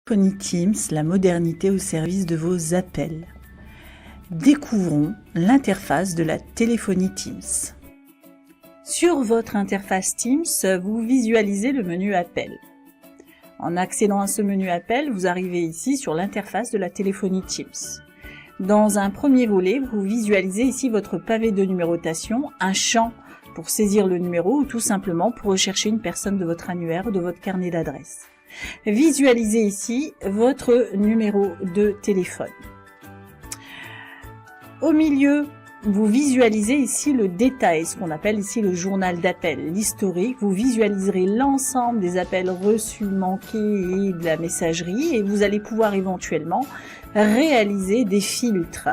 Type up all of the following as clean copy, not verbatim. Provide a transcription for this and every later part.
Téléphonie Teams, la modernité au service de vos appels. Découvrons l'interface de la téléphonie Teams. Sur votre interface Teams, vous visualisez le menu Appel. En accédant à ce menu Appel, vous arrivez ici sur l'interface de la téléphonie Teams. Dans un premier volet, vous visualisez ici votre pavé de numérotation, un champ pour saisir le numéro ou tout simplement pour rechercher une personne de votre annuaire ou de votre carnet d'adresses. Visualisez ici votre numéro de téléphone. Au milieu, vous visualisez ici le détail, ce qu'on appelle ici le journal d'appel, l'historique. Vous visualiserez l'ensemble des appels reçus, manqués et de la messagerie et vous allez pouvoir éventuellement réaliser des filtres.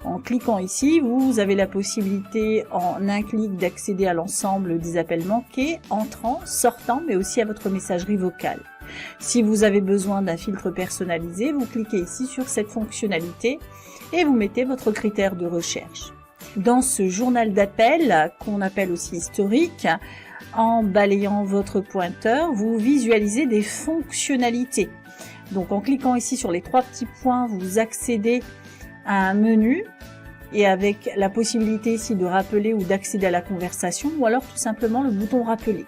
En cliquant ici, vous avez la possibilité en un clic d'accéder à l'ensemble des appels manqués, entrants, sortants, mais aussi à votre messagerie vocale. Si vous avez besoin d'un filtre personnalisé, vous cliquez ici sur cette fonctionnalité et vous mettez votre critère de recherche. Dans ce journal d'appel, qu'on appelle aussi historique, en balayant votre pointeur, vous visualisez des fonctionnalités. Donc en cliquant ici sur les trois petits points, vous accédez à un menu et avec la possibilité ici de rappeler ou d'accéder à la conversation ou alors tout simplement le bouton rappeler.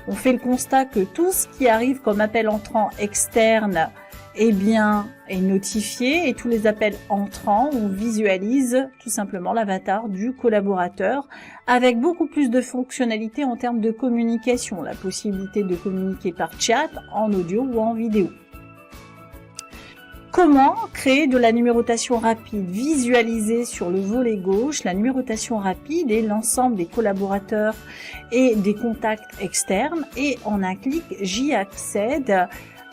On fait le constat que tout ce qui arrive comme appel entrant externe est notifié et tous les appels entrants, on visualise tout simplement l'avatar du collaborateur avec beaucoup plus de fonctionnalités en termes de communication, la possibilité de communiquer par chat, en audio ou en vidéo. Comment créer de la numérotation rapide? Visualiser sur le volet gauche la numérotation rapide et l'ensemble des collaborateurs et des contacts externes et en un clic, j'y accède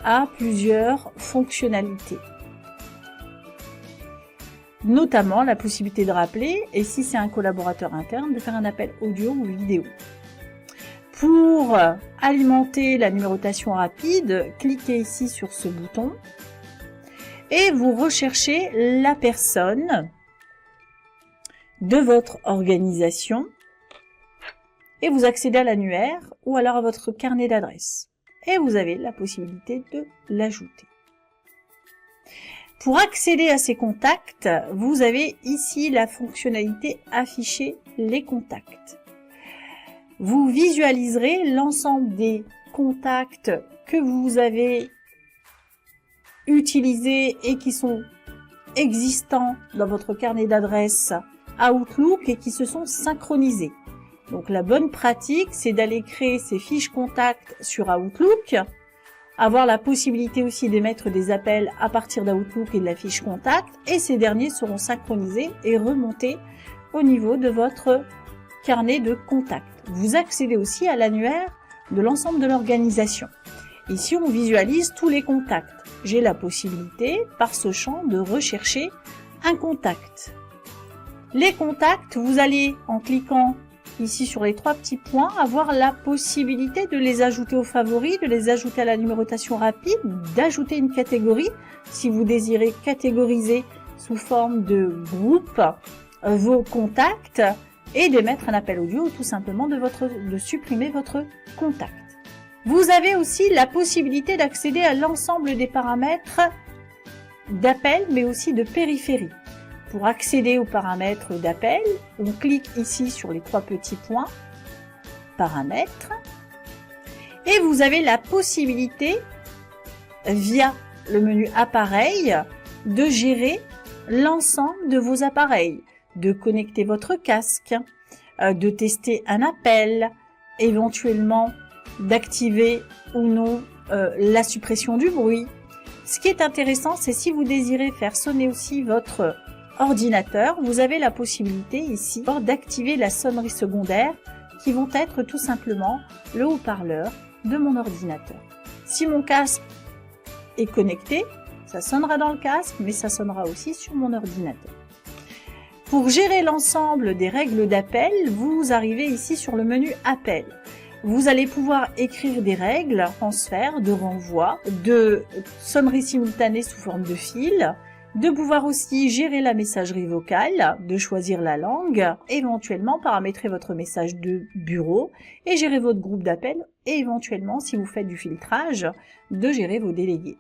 à plusieurs fonctionnalités. Notamment la possibilité de rappeler et si c'est un collaborateur interne de faire un appel audio ou vidéo. Pour alimenter la numérotation rapide, cliquez ici sur ce bouton. Et vous recherchez la personne de votre organisation et vous accédez à l'annuaire ou alors à votre carnet d'adresses. Et vous avez la possibilité de l'ajouter. Pour accéder à ces contacts, vous avez ici la fonctionnalité afficher les contacts. Vous visualiserez l'ensemble des contacts que vous avez utilisés et qui sont existants dans votre carnet d'adresses Outlook et qui se sont synchronisés. Donc la bonne pratique, c'est d'aller créer ces fiches contacts sur Outlook, avoir la possibilité aussi d'émettre des appels à partir d'Outlook et de la fiche contact, et ces derniers seront synchronisés et remontés au niveau de votre carnet de contacts. Vous accédez aussi à l'annuaire de l'ensemble de l'organisation. Ici, on visualise tous les contacts. J'ai la possibilité, par ce champ, de rechercher un contact. Les contacts, vous allez, en cliquant ici sur les trois petits points, avoir la possibilité de les ajouter aux favoris, de les ajouter à la numérotation rapide, d'ajouter une catégorie, si vous désirez catégoriser sous forme de groupe vos contacts, et d'émettre un appel audio ou tout simplement de supprimer votre contact. Vous avez aussi la possibilité d'accéder à l'ensemble des paramètres d'appel, mais aussi de périphérie. Pour accéder aux paramètres d'appel, on clique ici sur les trois petits points, paramètres, et vous avez la possibilité, via le menu appareil, de gérer l'ensemble de vos appareils, de connecter votre casque, de tester un appel, éventuellement d'activer ou non la suppression du bruit. Ce qui est intéressant, c'est si vous désirez faire sonner aussi votre ordinateur, vous avez la possibilité ici d'activer la sonnerie secondaire qui vont être tout simplement le haut-parleur de mon ordinateur. Si mon casque est connecté, ça sonnera dans le casque, mais ça sonnera aussi sur mon ordinateur. Pour gérer l'ensemble des règles d'appel, vous arrivez ici sur le menu Appel. Vous allez pouvoir écrire des règles, transfert, de renvoi, de sonnerie simultanée sous forme de fil, de pouvoir aussi gérer la messagerie vocale, de choisir la langue, éventuellement paramétrer votre message de bureau et gérer votre groupe d'appel et éventuellement, si vous faites du filtrage, de gérer vos délégués.